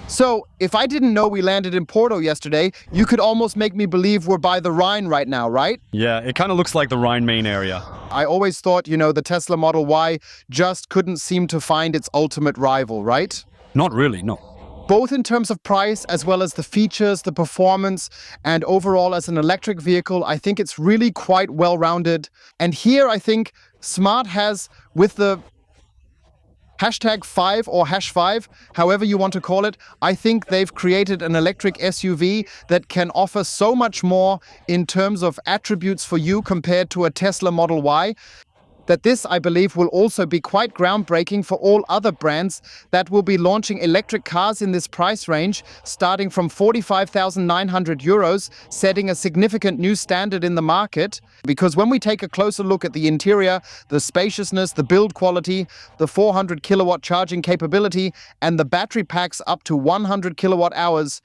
So, if I didn't know we landed in Porto yesterday, you could almost make me believe we're by the Rhine right now, right? Yeah, it kind of looks like the Rhine main area. I always thought, the Tesla Model Y just couldn't seem to find its ultimate rival, right? Not really, no. Both in terms of price as well as the features, the performance, and overall as an electric vehicle, I think it's really quite well-rounded. And here I think Smart has, with the #5 or #5, however you want to call it, I think they've created an electric SUV that can offer so much more in terms of attributes for you compared to a Tesla Model Y, that this, I believe, will also be quite groundbreaking for all other brands that will be launching electric cars in this price range, starting from 45,900 euros, setting a significant new standard in the market. Because when we take a closer look at the interior, the spaciousness, the build quality, the 400 kilowatt charging capability, and the battery packs up to 100 kilowatt hours,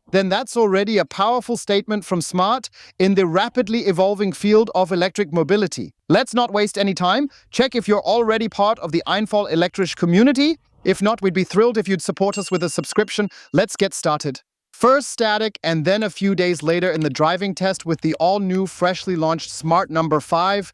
then that's already a powerful statement from Smart in the rapidly evolving field of electric mobility. Let's not waste any time. Check if you're already part of the einfach elektrisch community. If not, we'd be thrilled if you'd support us with a subscription. Let's get started. First static, and then a few days later in the driving test with the all-new, freshly launched Smart number 5.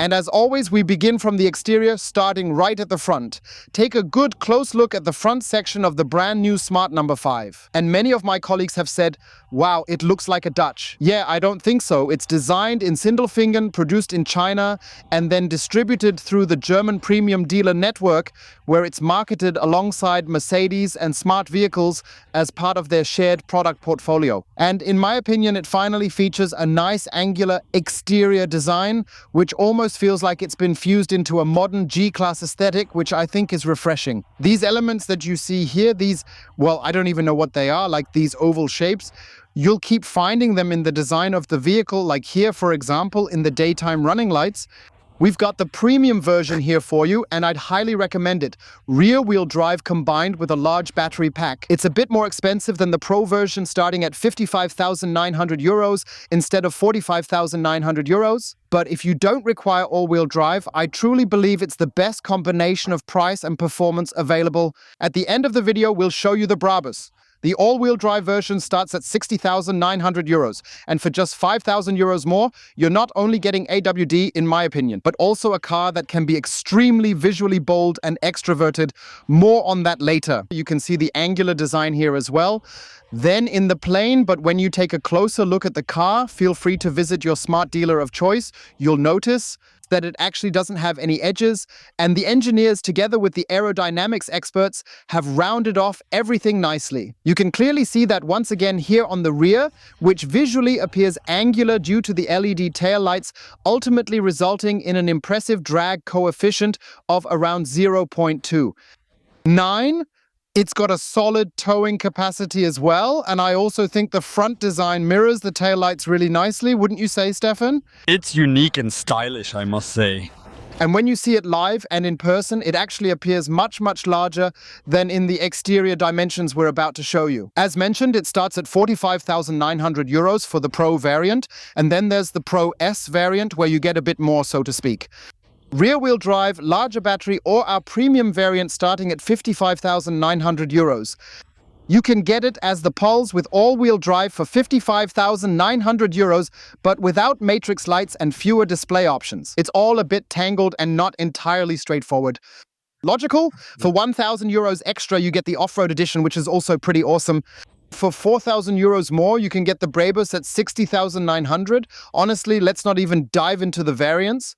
And as always, we begin from the exterior, starting right at the front. Take a good close look at the front section of the brand new Smart number 5. And many of my colleagues have said, wow, it looks like a Dutch. Yeah, I don't think so. It's designed in Sindelfingen, produced in China, and then distributed through the German premium dealer network, where it's marketed alongside Mercedes and Smart vehicles as part of their shared product portfolio. And in my opinion, it finally features a nice angular exterior design, which almost feels like it's been fused into a modern G-Class aesthetic, which I think is refreshing. These elements that you see here, well, I don't even know what they are, like these oval shapes, you'll keep finding them in the design of the vehicle, like here, for example, in the daytime running lights. We've got the premium version here for you, and I'd highly recommend it. Rear-wheel drive combined with a large battery pack. It's a bit more expensive than the Pro version, starting at 55,900 euros instead of 45,900 euros. But if you don't require all-wheel drive, I truly believe it's the best combination of price and performance available. At the end of the video, we'll show you the Brabus. The all-wheel drive version starts at 60,900 euros, and for just 5,000 euros more, you're not only getting AWD, in my opinion, but also a car that can be extremely visually bold and extroverted. More on that later. You can see the angular design here as well. Then in the plain, but when you take a closer look at the car, feel free to visit your Smart dealer of choice. You'll notice that it actually doesn't have any edges, and the engineers, together with the aerodynamics experts, have rounded off everything nicely. You can clearly see that once again here on the rear, which visually appears angular due to the LED taillights, ultimately resulting in an impressive drag coefficient of around 0.29. It's got a solid towing capacity as well, and I also think the front design mirrors the taillights really nicely, wouldn't you say, Stefan? It's unique and stylish, I must say. And when you see it live and in person, it actually appears much, much larger than in the exterior dimensions we're about to show you. As mentioned, it starts at 45,900 euros for the Pro variant, and then there's the Pro S variant where you get a bit more, so to speak. Rear-wheel drive, larger battery, or our premium variant starting at 55,900 euros. You can get it as the Pulse with all-wheel drive for 55,900 euros, but without matrix lights and fewer display options. It's all a bit tangled and not entirely straightforward. Logical? For 1,000 euros extra, you get the off-road edition, which is also pretty awesome. For 4,000 euros more, you can get the Brabus at 60,900. Honestly, let's not even dive into the variants.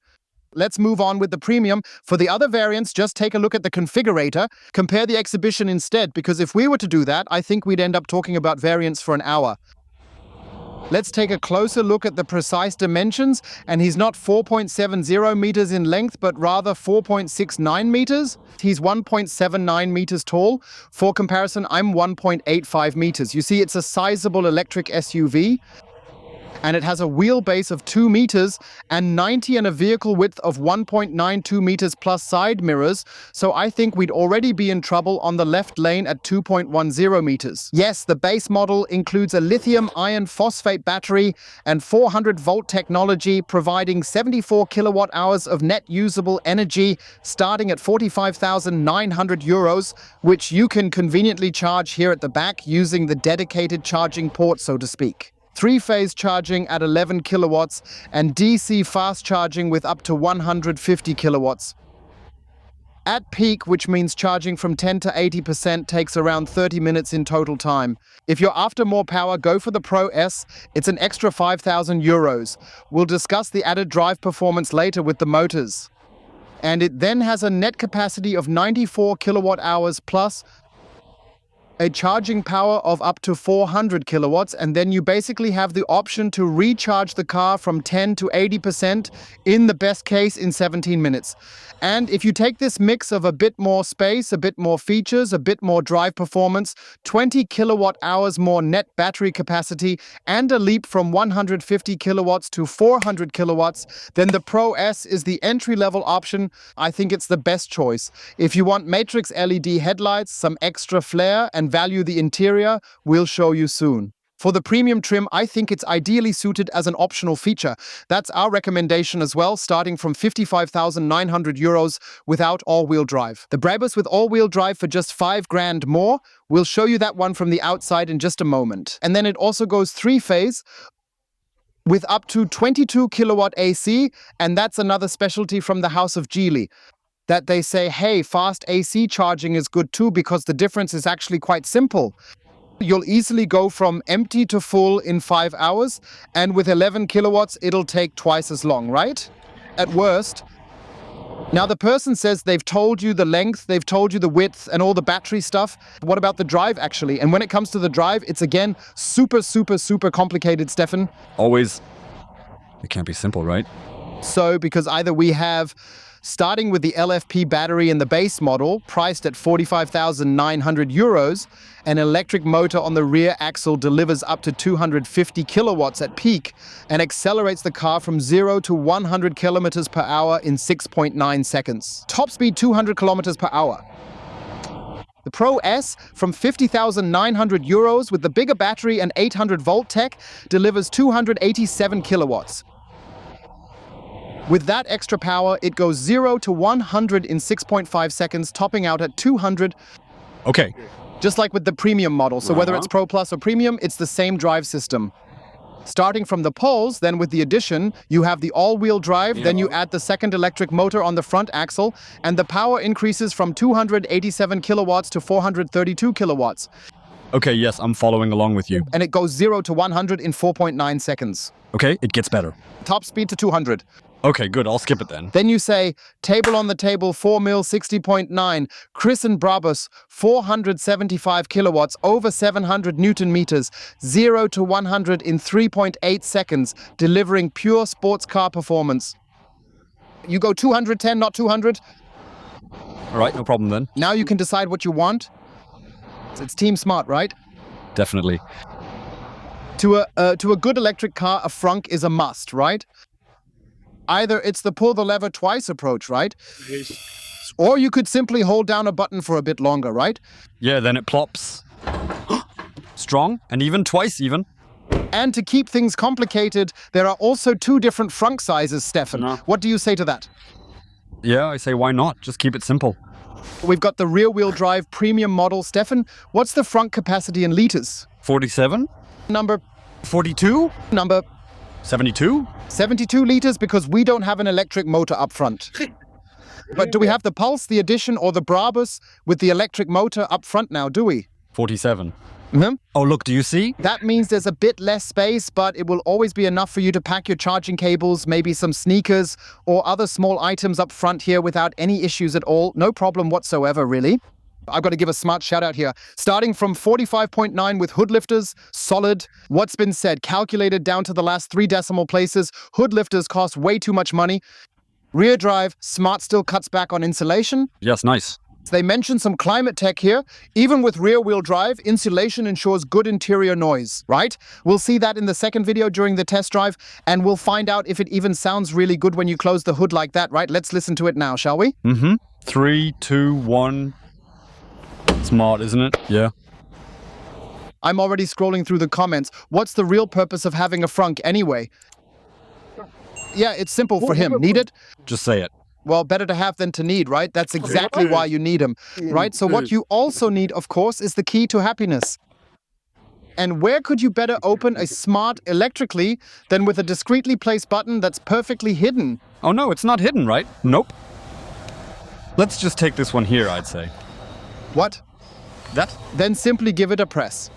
Let's move on with the premium. For the other variants, just take a look at the configurator. Compare the exhibition instead, because if we were to do that, I think we'd end up talking about variants for an hour. Let's take a closer look at the precise dimensions, and he's not 4.70 meters in length, but rather 4.69 meters. He's 1.79 meters tall. For comparison, I'm 1.85 meters. You see, it's a sizable electric SUV. and it has a wheelbase of 2 meters and 90 and a vehicle width of 1.92 meters plus side mirrors, so I think we'd already be in trouble on the left lane at 2.10 meters. Yes, the base model includes a lithium iron phosphate battery and 400-volt technology, providing 74 kilowatt hours of net usable energy, starting at 45,900 euros, which you can conveniently charge here at the back using the dedicated charging port, so to speak. 3-phase charging at 11 kilowatts and DC fast charging with up to 150 kilowatts. At peak, which means charging from 10 to 80%, takes around 30 minutes in total time. If you're after more power, go for the Pro S. It's an extra 5,000 euros. We'll discuss the added drive performance later with the motors. And it then has a net capacity of 94 kilowatt hours plus a charging power of up to 400 kilowatts, and then you basically have the option to recharge the car from 10 to 80% in the best case in 17 minutes. And if you take this mix of a bit more space, a bit more features, a bit more drive performance, 20 kilowatt hours more net battery capacity, and a leap from 150 kilowatts to 400 kilowatts, then the Pro S is the entry-level option. I think it's the best choice. If you want matrix LED headlights, some extra flair, and value the interior, we'll show you soon. For the premium trim, I think it's ideally suited as an optional feature. That's our recommendation as well, starting from 55,900 euros without all-wheel drive. The Brabus with all-wheel drive for just 5 grand more. We'll show you that one from the outside in just a moment. And then it also goes 3-phase with up to 22 kilowatt AC, and that's another specialty from the house of Geely, that they say, hey, fast AC charging is good too, because the difference is actually quite simple. You'll easily go from empty to full in 5 hours, and with 11 kilowatts, it'll take twice as long, right? At worst. Now, the person says they've told you the length, they've told you the width, and all the battery stuff. What about the drive, actually? And when it comes to the drive, it's again super, super, super complicated, Stefan. Always. It can't be simple, right? So, because either we have, starting with the LFP battery in the base model, priced at 45,900 euros, an electric motor on the rear axle delivers up to 250 kilowatts at peak and accelerates the car from 0 to 100 kilometers per hour in 6.9 seconds. Top speed 200 kilometers per hour. The Pro S, from 50,900 euros with the bigger battery and 800-volt tech, delivers 287 kilowatts. With that extra power, it goes 0 to 100 in 6.5 seconds, topping out at 200. Okay. Just like with the premium model. So whether it's Pro Plus or Premium, it's the same drive system. Starting from the poles, then with the addition, you have the all-wheel drive, then you add the second electric motor on the front axle, and the power increases from 287 kilowatts to 432 kilowatts. Okay, yes, I'm following along with you. And it goes 0 to 100 in 4.9 seconds. Okay, it gets better. Top speed to 200. Okay, good, I'll skip it then. Then you say, table on the table, 4 mil, 60.9, Chris and Brabus, 475 kilowatts, over 700 Newton meters, 0 to 100 in 3.8 seconds, delivering pure sports car performance. You go 210, not 200. All right, no problem then. Now you can decide what you want. It's Team Smart, right? Definitely. To a good electric car, a Frunk is a must, right? Either it's the pull the lever twice approach, right? Or you could simply hold down a button for a bit longer, right? Yeah, then it plops. Strong, and even twice even. And to keep things complicated, there are also 2 different Frunk sizes, Stefan. No. What do you say to that? Yeah, I say why not? Just keep it simple. We've got the rear-wheel drive premium model, Stefan. What's the Frunk capacity in liters? 47? Number 42? number 72? 72 liters, because we don't have an electric motor up front. But do we have the Pulse, the Edition, or the Brabus with the electric motor up front now, do we? 47. Mm-hmm. Oh, look, do you see? That means there's a bit less space, but it will always be enough for you to pack your charging cables, maybe some sneakers, or other small items up front here without any issues at all. No problem whatsoever, really. I've got to give a smart shout out here. Starting from 45.9 with hood lifters, solid. What's been said, calculated down to the last 3 decimal places. Hood lifters cost way too much money. Rear drive, Smart still cuts back on insulation. Yes, nice. They mention some climate tech here. Even with rear-wheel drive, insulation ensures good interior noise, right? We'll see that in the second video during the test drive, and we'll find out if it even sounds really good when you close the hood like that, right? Let's listen to it now, shall we? 3, 2, 1. Smart, isn't it? Yeah. I'm already scrolling through the comments. What's the real purpose of having a Frunk anyway? Yeah, it's simple for him. Need it? Just say it. Well, better to have than to need, right? That's exactly why you need them, right? So what you also need, of course, is the key to happiness. And where could you better open a Smart electrically than with a discreetly placed button that's perfectly hidden? Oh no, it's not hidden, right? Nope. Let's just take this one here, I'd say. What? That? Then simply give it a press.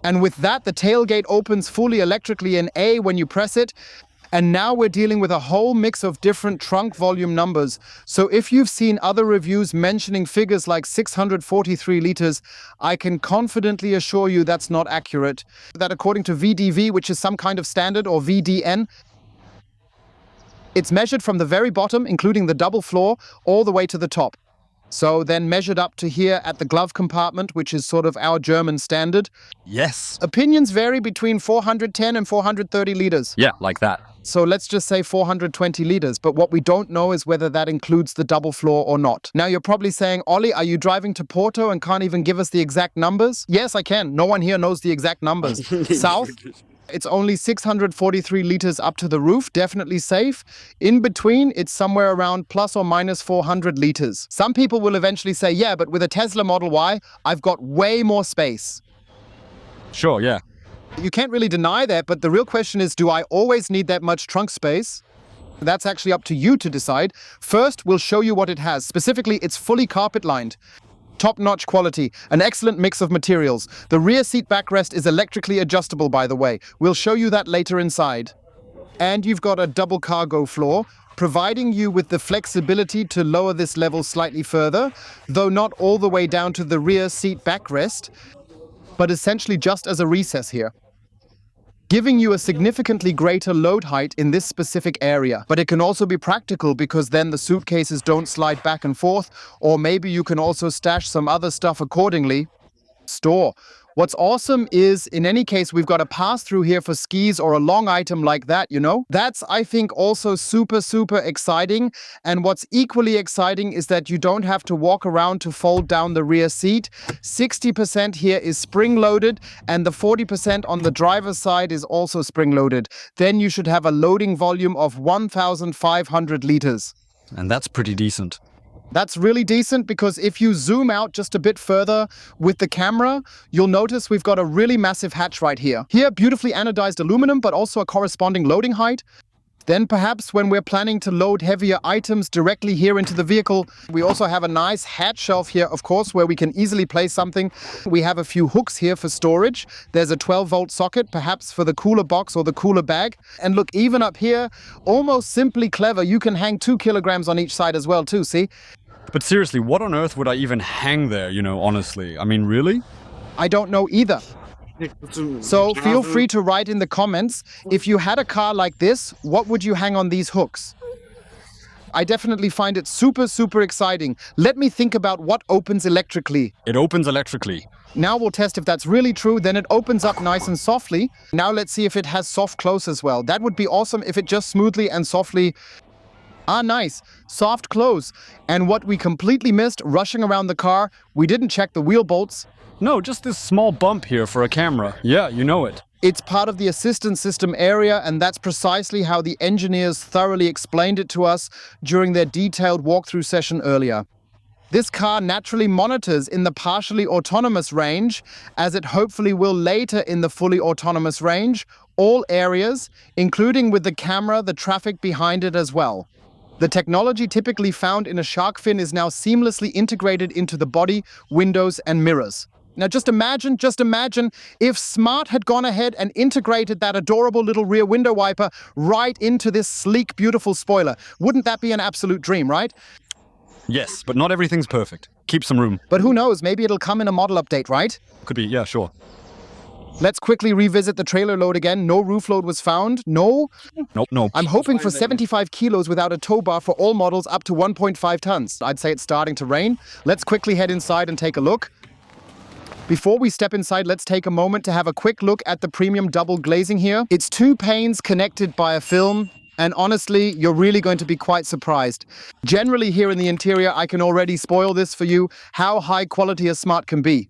And with that, the tailgate opens fully electrically in A when you press it. And now we're dealing with a whole mix of different trunk volume numbers. So if you've seen other reviews mentioning figures like 643 liters, I can confidently assure you that's not accurate. That according to VDV, which is some kind of standard, or VDN, it's measured from the very bottom, including the double floor, all the way to the top. So then measured up to here at the glove compartment, which is sort of our German standard. Yes. Opinions vary between 410 and 430 liters. Yeah, like that. So let's just say 420 liters, but what we don't know is whether that includes the double floor or not. Now you're probably saying, Ollie, are you driving to Porto and can't even give us the exact numbers? Yes, I can. No one here knows the exact numbers. South, it's only 643 liters up to the roof, definitely safe. In between, it's somewhere around plus or minus 400 liters. Some people will eventually say, yeah, but with a Tesla Model Y, I've got way more space. Sure, yeah. You can't really deny that, but the real question is, do I always need that much trunk space? That's actually up to you to decide. First, we'll show you what it has. Specifically, it's fully carpet-lined. Top-notch quality, an excellent mix of materials. The rear seat backrest is electrically adjustable, by the way. We'll show you that later inside. And you've got a double cargo floor, providing you with the flexibility to lower this level slightly further, though not all the way down to the rear seat backrest, but essentially just as a recess here, giving you a significantly greater load height in this specific area. But it can also be practical because then the suitcases don't slide back and forth, or maybe you can also stash some other stuff accordingly. Store. What's awesome is, in any case, we've got a pass-through here for skis or a long item like that, you know? That's, I think, also super, super exciting. And what's equally exciting is that you don't have to walk around to fold down the rear seat. 60% here is spring-loaded, and the 40% on the driver's side is also spring-loaded. Then you should have a loading volume of 1,500 liters. And that's pretty decent. That's really decent because if you zoom out just a bit further with the camera, you'll notice we've got a really massive hatch right here. Here, beautifully anodized aluminum, but also a corresponding loading height. Then perhaps when we're planning to load heavier items directly here into the vehicle, we also have a nice hatch shelf here, of course, where we can easily place something. We have a few hooks here for storage. There's a 12-volt socket, perhaps for the cooler box or the cooler bag. And look, even up here, almost simply clever, you can hang 2 kilograms on each side as well too, see? But seriously, what on earth would I even hang there, you know, honestly? I mean, really? I don't know either. So feel free to write in the comments, if you had a car like this, what would you hang on these hooks? I definitely find it super, super exciting. Let me think about what opens electrically. It opens electrically. Now we'll test if that's really true. Then it opens up nice and softly. Now let's see if it has soft close as well. That would be awesome if it just smoothly and softly... Ah, nice. Soft close. And what we completely missed rushing around the car, we didn't check the wheel bolts. No, just this small bump here for a camera. Yeah, you know it. It's part of the assistance system area, and that's precisely how the engineers thoroughly explained it to us during their detailed walkthrough session earlier. This car naturally monitors in the partially autonomous range, as it hopefully will later in the fully autonomous range, all areas, including with the camera, the traffic behind it as well. The technology typically found in a shark fin is now seamlessly integrated into the body, windows, and mirrors. Now just imagine if Smart had gone ahead and integrated that adorable little rear window wiper right into this sleek, beautiful spoiler. Wouldn't that be an absolute dream, right? Yes, but not everything's perfect. Keep some room. But who knows, maybe it'll come in a model update, right? Could be, yeah, sure. Let's quickly revisit the trailer load again. No roof load was found. No. Nope. I'm hoping for 75 kilos without a tow bar for all models up to 1.5 tons. I'd say it's starting to rain. Let's quickly head inside and take a look. Before we step inside, let's take a moment to have a quick look at the premium double glazing here. It's 2 panes connected by a film, and honestly, you're really going to be quite surprised. Generally here in the interior, I can already spoil this for you, how high quality a Smart can be.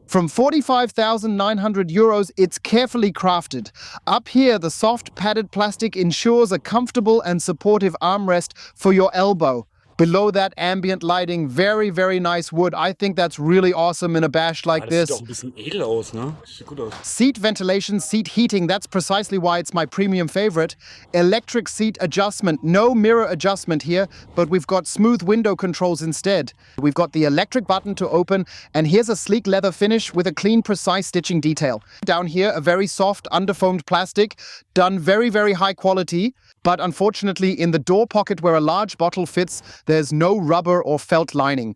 From 45,900 euros, it's carefully crafted. Up here, the soft padded plastic ensures a comfortable and supportive armrest for your elbow. Below that, ambient lighting, very, very nice wood. I think that's really awesome in a bash like Das sieht this. doch ein bisschen edel aus, ne? Sieht gut aus. Seat ventilation, seat heating, that's precisely why it's my premium favorite. Electric seat adjustment, no mirror adjustment here, but we've got smooth window controls instead. We've got the electric button to open, and here's a sleek leather finish with a clean, precise stitching detail. Down here, a very soft, underfoamed plastic, done very, very high quality. But unfortunately, in the door pocket where a large bottle fits, there's no rubber or felt lining.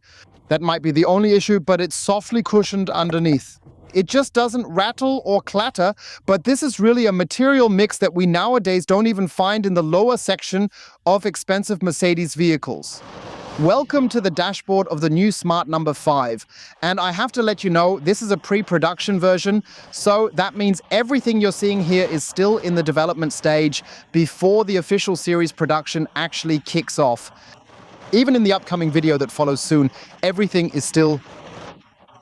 That might be the only issue, but it's softly cushioned underneath. It just doesn't rattle or clatter, but this is really a material mix that we nowadays don't even find in the lower section of expensive Mercedes vehicles. Welcome to the dashboard of the new Smart number 5. And I have to let you know, this is a pre-production version, so that means everything you're seeing here is still in the development stage before the official series production actually kicks off. Even in the upcoming video that follows soon, everything is still.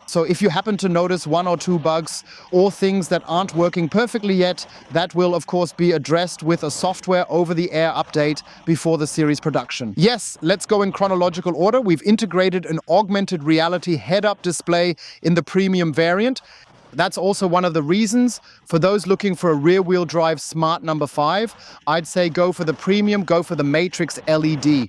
So if you happen to notice 1 or 2 bugs or things that aren't working perfectly yet, that will of course be addressed with a software over-the-air update before the series production. Yes, let's go in chronological order. We've integrated an augmented reality head-up display in the premium variant. That's also one of the reasons for those looking for a rear-wheel drive Smart number 5. I'd say go for the premium, go for the Matrix LED.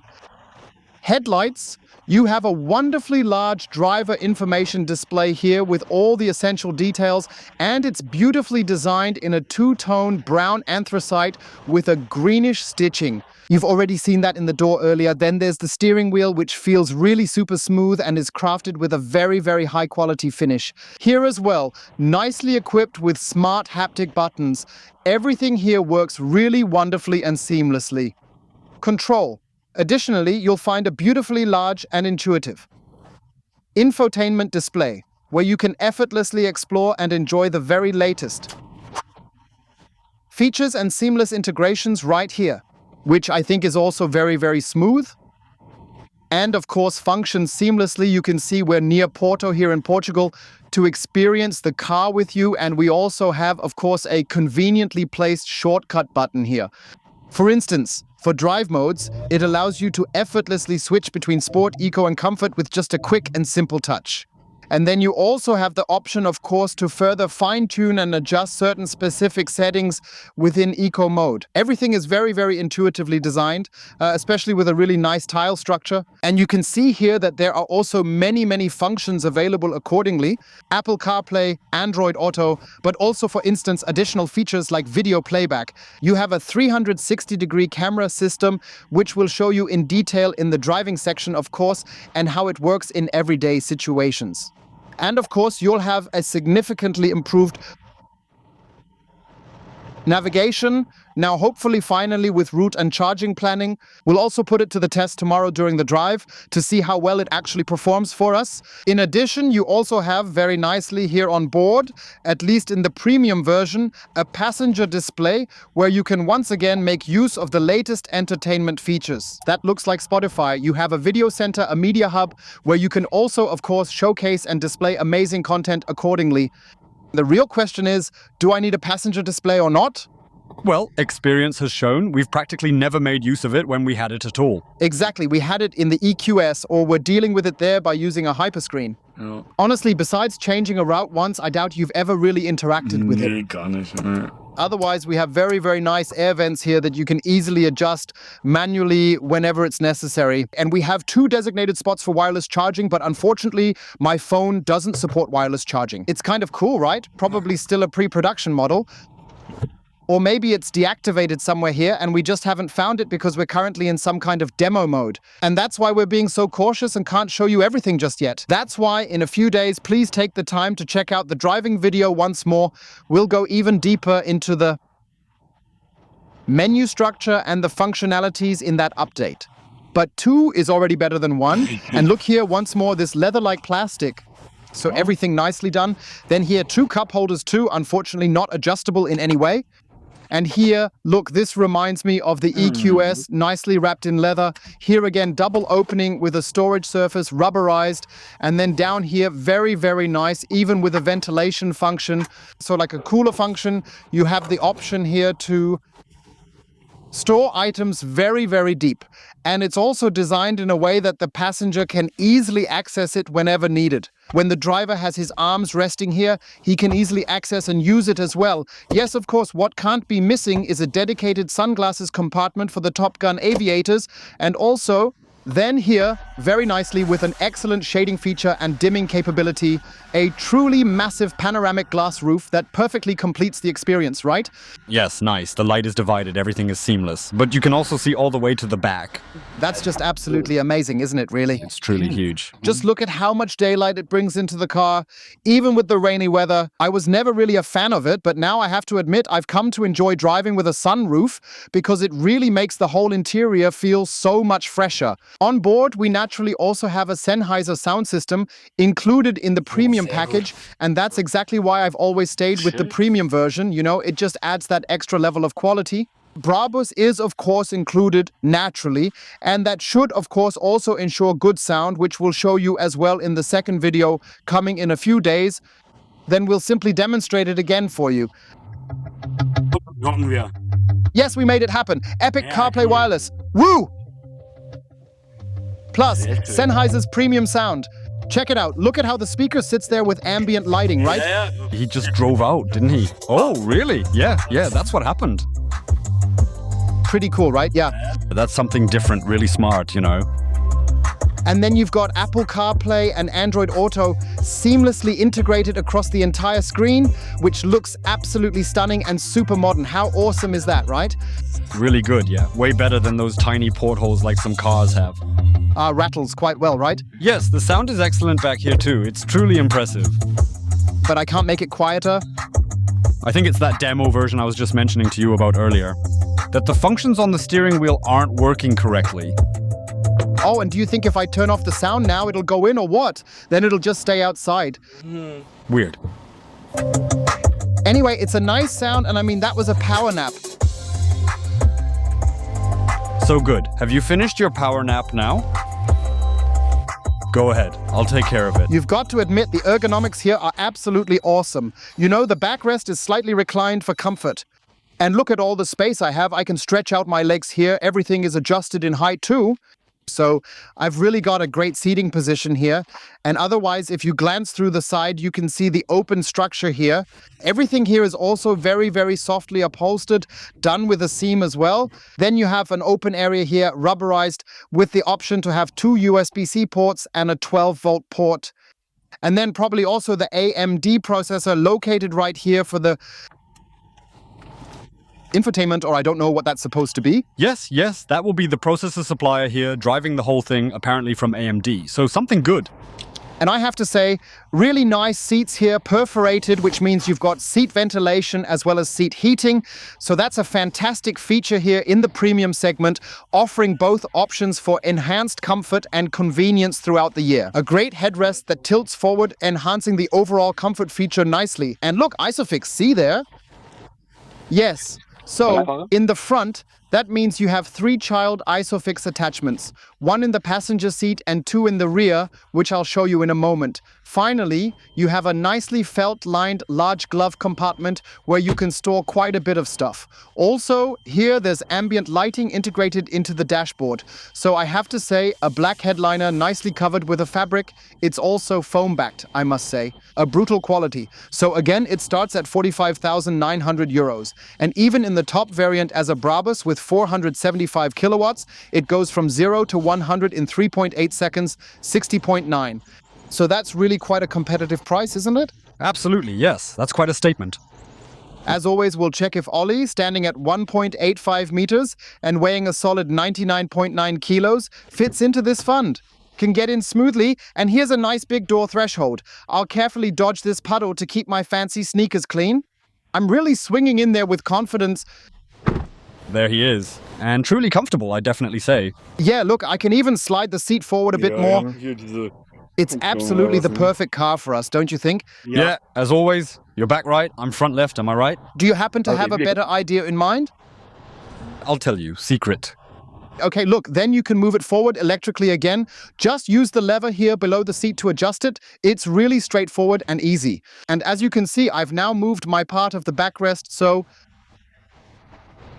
Headlights, you have a wonderfully large driver information display here with all the essential details, and it's beautifully designed in a 2-tone brown anthracite with a greenish stitching. You've already seen that in the door earlier. Then there's the steering wheel, which feels really super smooth and is crafted with a very, very high quality finish. Here as well, nicely equipped with smart haptic buttons. Everything here works really wonderfully and seamlessly. Control. Additionally, you'll find a beautifully large and intuitive infotainment display, where you can effortlessly explore and enjoy the very latest features and seamless integrations right here, which I think is also very, very smooth. And of course, functions seamlessly. You can see we're near Porto here in Portugal to experience the car with you. And we also have, of course, a conveniently placed shortcut button here. For instance, for drive modes, it allows you to effortlessly switch between sport, eco, and comfort with just a quick and simple touch. And then you also have the option, of course, to further fine-tune and adjust certain specific settings within eco mode. Everything is very, very intuitively designed, especially with a really nice tile structure. And you can see here that there are also many, many functions available accordingly. Apple CarPlay, Android Auto, but also, for instance, additional features like video playback. You have a 360-degree camera system, which will show you in detail in the driving section, of course, and how it works in everyday situations. And of course, you'll have a significantly improved navigation, now hopefully finally with route and charging planning. We'll also put it to the test tomorrow during the drive to see how well it actually performs for us. In addition, you also have very nicely here on board, at least in the premium version, a passenger display where you can once again make use of the latest entertainment features. That looks like Spotify. You have a video center, a media hub, where you can also, of course, showcase and display amazing content accordingly. The real question is, do I need a passenger display or not? Well, experience has shown we've practically never made use of it when we had it at all. Exactly, we had it in the EQS, or we're dealing with it there by using a hyperscreen. Ja. Honestly, besides changing a route once, I doubt you've ever really interacted with Nee, it. gar nicht. Nee. Otherwise, we have very, very nice air vents here that you can easily adjust manually whenever it's necessary. And we have 2 designated spots for wireless charging, but unfortunately, my phone doesn't support wireless charging. It's kind of cool, right? Probably still a pre-production model. Or maybe it's deactivated somewhere here and we just haven't found it because we're currently in some kind of demo mode. And that's why we're being so cautious and can't show you everything just yet. That's why in a few days, please take the time to check out the driving video once more. We'll go even deeper into the menu structure and the functionalities in that update. But 2 is already better than 1. And look here once more, this leather-like plastic. So everything nicely done. Then here, 2 cup holders too, unfortunately not adjustable in any way. And here, look, this reminds me of the EQS, nicely wrapped in leather. Here again, double opening with a storage surface, rubberized. And then down here, very, very nice, even with a ventilation function. So like a cooler function, you have the option here to store items very, very deep. And it's also designed in a way that the passenger can easily access it whenever needed. When the driver has his arms resting here, he can easily access and use it as well. Yes, of course, what can't be missing is a dedicated sunglasses compartment for the Top Gun aviators, and also then here, very nicely with an excellent shading feature and dimming capability, a truly massive panoramic glass roof that perfectly completes the experience, right? Yes, nice. The light is divided, everything is seamless. But you can also see all the way to the back. That's just absolutely amazing, isn't it, really? It's truly huge. Just look at how much daylight it brings into the car, even with the rainy weather. I was never really a fan of it, but now I have to admit I've come to enjoy driving with a sunroof because it really makes the whole interior feel so much fresher. On board, we naturally also have a Sennheiser sound system included in the premium package, and that's exactly why I've always stayed with the premium version. You know, it just adds that extra level of quality. Brabus is, of course, included naturally, and that should, of course, also ensure good sound, which we'll show you as well in the second video coming in a few days. Then we'll simply demonstrate it again for you. Rocken wir. Yes, we made it happen. Epic Yeah, CarPlay cool. Wireless. Woo! Plus, Sehr schön. Sennheiser's premium sound. Check it out. Look at how the speaker sits there with ambient lighting, right? Ja, ja. He just drove out, didn't he? Oh, really? Yeah, that's what happened. Pretty cool, right? Yeah. That's something different, really smart, you know. And then you've got Apple CarPlay and Android Auto seamlessly integrated across the entire screen, which looks absolutely stunning and super modern. How awesome is that, right? Really good, yeah. Way better than those tiny portholes like some cars have. Rattles quite well, right? Yes, the sound is excellent back here too. It's truly impressive. But I can't make it quieter. I think it's that demo version I was just mentioning to you about earlier. That the functions on the steering wheel aren't working correctly. Oh, and do you think if I turn off the sound now, it'll go in or what? Then it'll just stay outside. Weird. Anyway, it's a nice sound, and I mean, that was a power nap. So good. Have you finished your power nap now? Go ahead. I'll take care of it. You've got to admit the ergonomics here are absolutely awesome. You know, the backrest is slightly reclined for comfort. And look at all the space I have. I can stretch out my legs here. Everything is adjusted in height too. So I've really got a great seating position here. And otherwise, if you glance through the side, you can see the open structure here. Everything here is also very, very softly upholstered, done with a seam as well. Then you have an open area here, rubberized, with the option to have 2 USB-C ports and a 12-volt port. And then probably also the AMD processor located right here for the infotainment, or I don't know what that's supposed to be. Yes, that will be the processor supplier here, driving the whole thing, apparently from AMD. So something good. And I have to say, really nice seats here, perforated, which means you've got seat ventilation as well as seat heating. So that's a fantastic feature here in the premium segment, offering both options for enhanced comfort and convenience throughout the year. A great headrest that tilts forward, enhancing the overall comfort feature nicely. And look, Isofix, see there? Yes. So, in the front, that means you have 3 child Isofix attachments, 1 in the passenger seat and 2 in the rear, which I'll show you in a moment. Finally, you have a nicely felt-lined large glove compartment where you can store quite a bit of stuff. Also, here there's ambient lighting integrated into the dashboard. So I have to say, a black headliner nicely covered with a fabric. It's also foam-backed, I must say. A brutal quality. So again, it starts at 45,900 euros. And even in the top variant as a Brabus with 475 kilowatts, it goes from 0 to 100 in 3.8 seconds, 60.9. So that's really quite a competitive price, isn't it? Absolutely, yes. That's quite a statement. As always, we'll check if OLLI, standing at 1.85 meters and weighing a solid 99.9 kilos, fits into this fund. Can get in smoothly, and here's a nice big door threshold. I'll carefully dodge this puddle to keep my fancy sneakers clean. I'm really swinging in there with confidence. There he is. And truly comfortable, I'd definitely say. Yeah, look, I can even slide the seat forward a bit more. Hier diese It's absolutely the perfect car for us, don't you think? Yeah, as always, you're back right, I'm front left, am I right? Do you happen to have a better idea in mind? I'll tell you, secret. Okay, look, then you can move it forward electrically again. Just use the lever here below the seat to adjust it. It's really straightforward and easy. And as you can see, I've now moved my part of the backrest so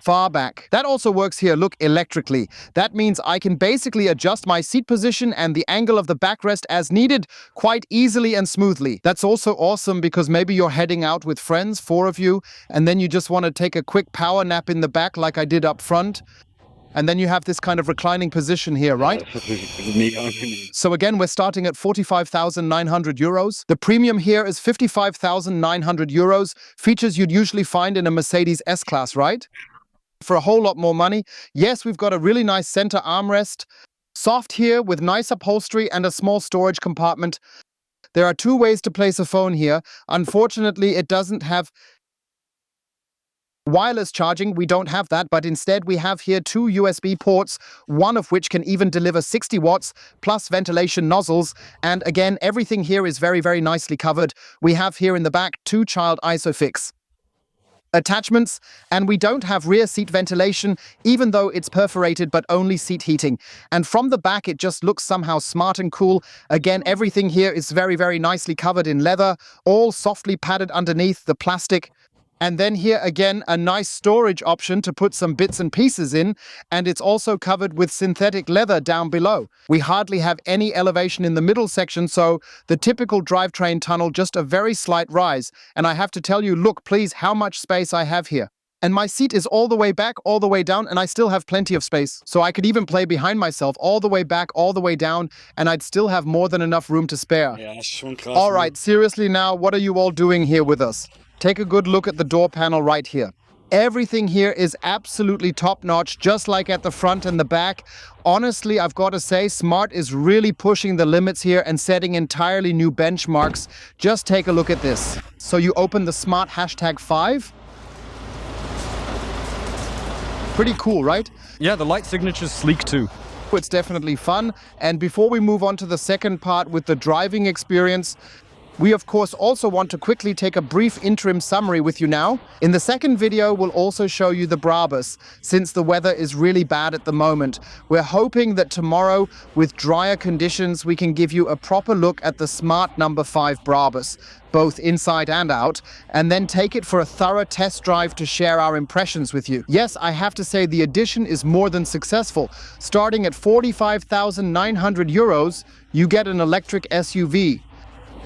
far back. That also works here, look, electrically. That means I can basically adjust my seat position and the angle of the backrest as needed quite easily and smoothly. That's also awesome because maybe you're heading out with friends, 4 of you, and then you just want to take a quick power nap in the back like I did up front. And then you have this kind of reclining position here, right? mega angenehm. So again, we're starting at 45,900 euros. The premium here is 55,900 euros. Features you'd usually find in a Mercedes S-Class, right? For a whole lot more money. Yes, we've got a really nice center armrest. Soft here with nice upholstery and a small storage compartment. There are 2 ways to place a phone here. Unfortunately, it doesn't have wireless charging. We don't have that, but instead we have here 2 USB ports, one of which can even deliver 60 watts plus ventilation nozzles. And again, everything here is very, very nicely covered. We have here in the back 2 child ISOFIX attachments, and we don't have rear seat ventilation, even though it's perforated, but only seat heating. And from the back, it just looks somehow smart and cool. Again, everything here is very, very nicely covered in leather, all softly padded underneath the plastic. And then here again, a nice storage option to put some bits and pieces in, and it's also covered with synthetic leather down below. We hardly have any elevation in the middle section, so the typical drivetrain tunnel, just a very slight rise. And I have to tell you, look, please, how much space I have here. And my seat is all the way back, all the way down, and I still have plenty of space. So I could even play behind myself all the way back, all the way down, and I'd still have more than enough room to spare. Ja, ist schon krass. All right, seriously now, what are you all doing here with us? Take a good look at the door panel right here. Everything here is absolutely top-notch, just like at the front and the back. Honestly, I've got to say, Smart is really pushing the limits here and setting entirely new benchmarks. Just take a look at this. So you open the Smart #5. Pretty cool, right? Yeah, the light signature's sleek too. It's definitely fun. And before we move on to the second part with the driving experience, we of course also want to quickly take a brief interim summary with you now. In the second video, we'll also show you the Brabus, since the weather is really bad at the moment. We're hoping that tomorrow, with drier conditions, we can give you a proper look at the Smart #5 Brabus, both inside and out, and then take it for a thorough test drive to share our impressions with you. Yes, I have to say the addition is more than successful. Starting at 45,900 euros, you get an electric SUV.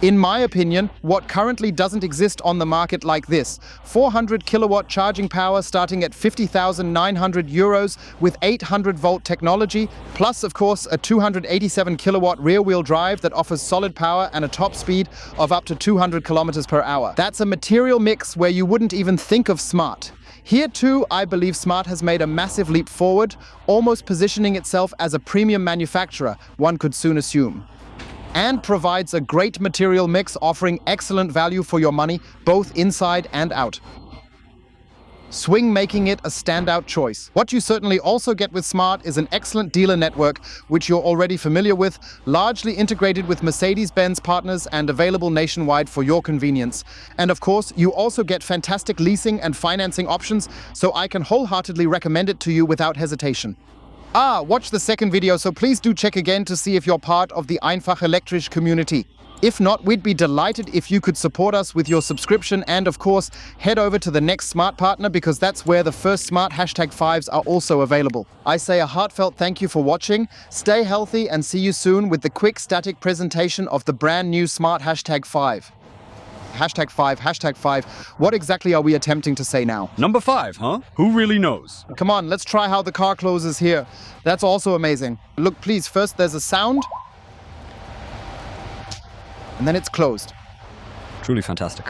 In my opinion, what currently doesn't exist on the market like this. 400 kilowatt charging power starting at 50,900 euros with 800 volt technology, plus of course a 287 kilowatt rear wheel drive that offers solid power and a top speed of up to 200 kilometers per hour. That's a material mix where you wouldn't even think of Smart. Here too, I believe Smart has made a massive leap forward, almost positioning itself as a premium manufacturer, one could soon assume. And provides a great material mix offering excellent value for your money, both inside and out. Swing making it a standout choice. What you certainly also get with Smart is an excellent dealer network, which you're already familiar with, largely integrated with Mercedes-Benz partners and available nationwide for your convenience. And of course, you also get fantastic leasing and financing options, so I can wholeheartedly recommend it to you without hesitation. Watch the second video, so please do check again to see if you're part of the einfach elektrisch community. If not, we'd be delighted if you could support us with your subscription, and of course, head over to the next Smart partner because that's where the first Smart #5s are also available. I say a heartfelt thank you for watching, stay healthy, and see you soon with the quick static presentation of the brand new Smart #5. #5. What exactly are we attempting to say now? Number 5, huh? Who really knows? Come on, let's try how the car closes here. That's also amazing. Look, please, first there's a sound, and then it's closed. Truly fantastic.